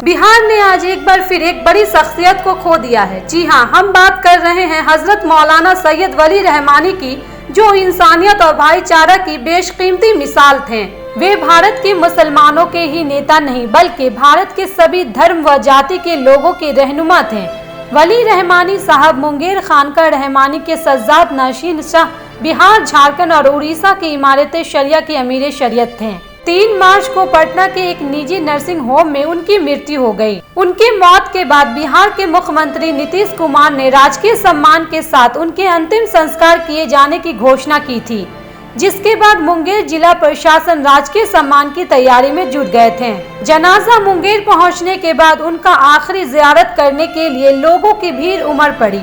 बिहार ने आज एक बार फिर एक बड़ी शख्सियत को खो दिया है। जी हां, हम बात कर रहे हैं हजरत मौलाना सैयद वली रहमानी की, जो इंसानियत और भाईचारा की बेशकीमती मिसाल थे। वे भारत के मुसलमानों के ही नेता नहीं बल्कि भारत के सभी धर्म व जाति के लोगों के रहनुमा थे। वली रहमानी साहब मुंगेर खानका रहमानी के सज्जाद नाशीन शाह बिहार, झारखंड और उड़ीसा की इमारत शरिया के अमीर शरीयत थे। 3 मार्च को पटना के एक निजी नर्सिंग होम में उनकी मृत्यु हो गई। उनकी मौत के बाद बिहार के मुख्यमंत्री नीतीश कुमार ने राजकीय सम्मान के साथ उनके अंतिम संस्कार किए जाने की घोषणा की थी, जिसके बाद मुंगेर जिला प्रशासन राजकीय सम्मान की तैयारी में जुट गए थे। जनाजा मुंगेर पहुंचने के बाद उनका आखिरी जियारत करने के लिए लोगों की भीड़ उमड़ पड़ी।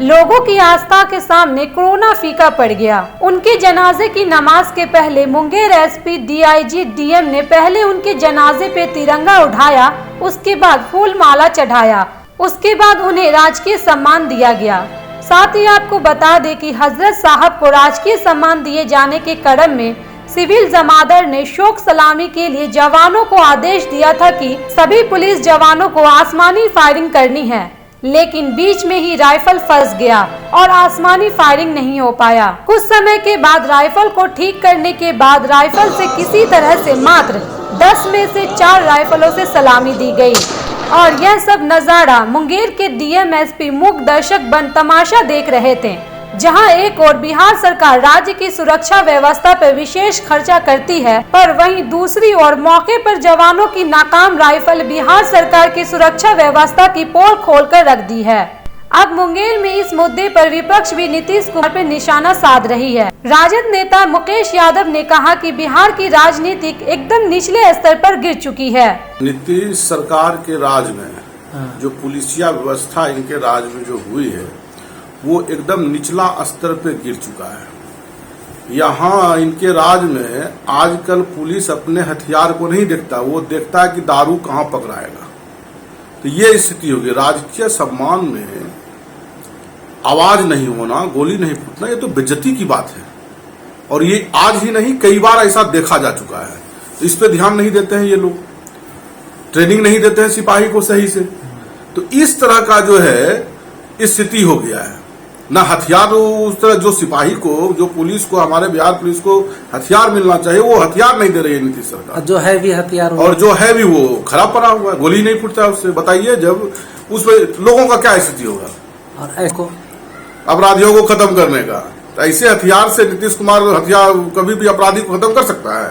लोगों की आस्था के सामने कोरोना फीका पड़ गया। उनके जनाजे की नमाज के पहले मुंगेर एसपी, डीआईजी, डीएम ने पहले उनके जनाजे पे तिरंगा उठाया, उसके बाद फूल माला चढ़ाया, उसके बाद उन्हें राजकीय सम्मान दिया गया। साथ ही आपको बता दें कि हजरत साहब को राजकीय सम्मान दिए जाने के क्रम में सिविल जमादार ने शोक सलामी के लिए जवानों को आदेश दिया था कि सभी पुलिस जवानों को आसमानी फायरिंग करनी है, लेकिन बीच में ही राइफल फंस गया और आसमानी फायरिंग नहीं हो पाया। कुछ समय के बाद राइफल को ठीक करने के बाद राइफल से किसी तरह से मात्र 10 में से 4 राइफलों से सलामी दी गई और यह सब नजारा मुंगेर के डीएम, एसपी मूक दर्शक बन तमाशा देख रहे थे। जहां एक और बिहार सरकार राज्य की सुरक्षा व्यवस्था पर विशेष खर्चा करती है, पर वहीं दूसरी ओर मौके पर जवानों की नाकाम राइफल बिहार सरकार की सुरक्षा व्यवस्था की पोल खोलकर रख दी है। अब मुंगेर में इस मुद्दे पर विपक्ष भी नीतीश कुमार पर निशाना साध रही है। राजद नेता मुकेश यादव ने कहा कि बिहार की राजनीति एकदम निचले स्तर पर गिर चुकी है। नीतीश सरकार के राज में जो पुलिसिया व्यवस्था इनके राज में जो हुई है वो एकदम निचला स्तर पे गिर चुका है। यहाँ इनके राज में आजकल पुलिस अपने हथियार को नहीं देखता, वो देखता है कि दारू कहाँ पकड़ाएगा। तो ये स्थिति होगी। राजकीय सम्मान में आवाज नहीं होना, गोली नहीं फूटना, ये तो बेइज्जती की बात है। और ये आज ही नहीं, कई बार ऐसा देखा जा चुका है। इस पे ध्यान नहीं देते हैं ये लोग, ट्रेनिंग नहीं देते हैं सिपाही को सही से। तो इस तरह का जो है स्थिति हो गया है। ना हथियार उस तरह जो सिपाही को, जो पुलिस को, हमारे बिहार पुलिस को हथियार मिलना चाहिए, वो हथियार नहीं दे रही है नीतीश सरकार। जो है भी हथियार, और जो है भी वो खराब पड़ा हुआ है, गोली नहीं फूटता है उससे। बताइए जब उस लोगों का क्या स्थिति होगा। और ऐको अपराधियों को खत्म करने का, तो ऐसे हथियार से नीतीश कुमार हथियार कभी भी अपराधी को खत्म कर सकता है।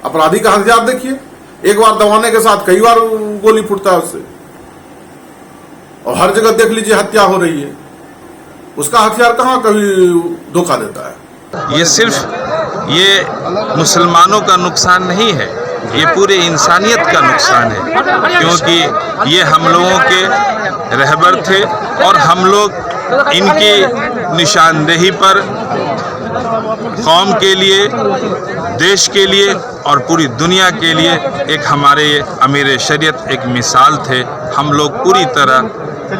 अपराधी का हथियार देखिए, एक बार दबाने के साथ कई बार गोली फूटता है उससे। और हर जगह देख लीजिए हत्या हो रही है, उसका हथियार कहाँ कभी धोखा देता है। ये सिर्फ ये मुसलमानों का नुकसान नहीं है, ये पूरे इंसानियत का नुकसान है, क्योंकि ये हम लोगों के रहबर थे और हम लोग इनकी निशानदेही पर कौम के लिए, देश के लिए और पूरी दुनिया के लिए एक हमारे अमीर शरीयत एक मिसाल थे। हम लोग पूरी तरह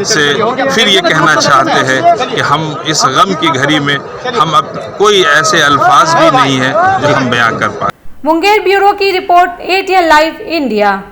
से फिर ये कहना चाहते हैं कि हम इस गम की घड़ी में हम अब कोई ऐसे अल्फाज भी नहीं है जो हम बयां कर पाए। मुंगेर ब्यूरो की रिपोर्ट, ATN लाइव इंडिया।